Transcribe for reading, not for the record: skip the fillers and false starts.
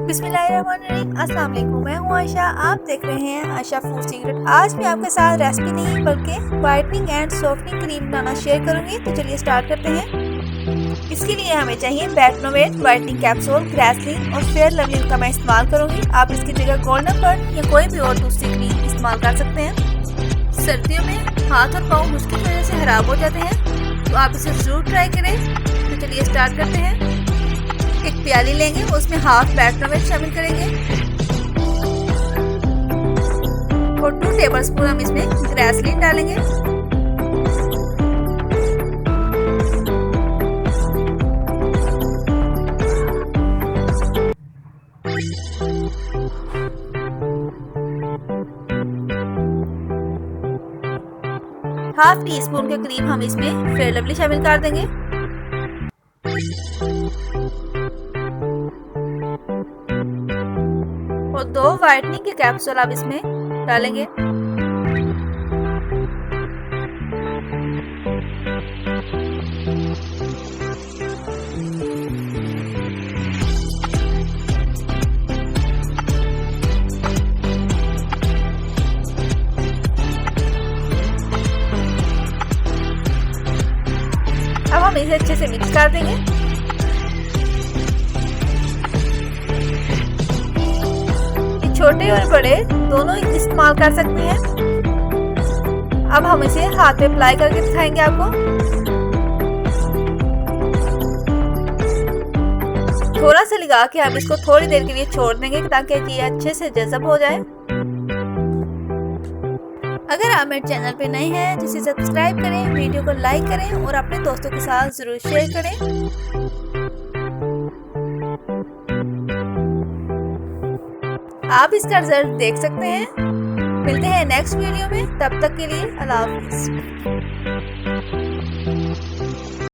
बिस्मिल्लाहिर्रहमानिर्रहीम। अस्सलाम वालेकुम, मैं हूँ आयशा। आप देख रहे हैं आयशा फूड सीक्रेट। आज मैं आपके साथ रेसिपी नहीं बल्कि whitening and softening cream banana share करूंगी। तो चलिए स्टार्ट करते हैं। इसके लिए हमें चाहिए बैटनोवेट वाइटनिंग कैप्सूल, ग्रेसलीन और फेयर लवली का मैं इस्तेमाल करूंगी। आप इसकी जगह गोल्डन बर्ड या कोई भी और दूसरी क्रीम इस्तेमाल कर सकते हैं। सर्दियों में हाथ और पाँव खुश्की की वजह से खराब हो जाते हैं, तो आप इसे जरूर ट्राई करें। तो चलिए स्टार्ट करते हैं। एक प्याली लेंगे, उसमें हाफ बैटनोवेट शामिल करेंगे और 2 टेबलस्पून हम इसमें ग्रेसलीन डालेंगे। हाफ टी स्पून के करीब हम इसमें फेयर लवली शामिल कर देंगे और 2 वाइटनिंग के कैप्सूल आप इसमें डालेंगे। अब हम इसे अच्छे से मिक्स कर देंगे। ये छोटे और बड़े दोनों इस्तेमाल कर सकते हैं। अब हम इसे हाथ पे अप्लाई करके दिखाएंगे आपको। थोड़ा सा लगा के हम इसको थोड़ी देर के लिए छोड़ देंगे ताकि ये अच्छे से जज़ब हो जाए। अगर आप मेरे चैनल पे नए हैं तो इसे सब्सक्राइब करें, वीडियो को लाइक करें और अपने दोस्तों के साथ जरूर शेयर करें। आप इसका रिजल्ट देख सकते हैं। मिलते हैं नेक्स्ट वीडियो में, तब तक के लिए अल्लाह हाफिज़।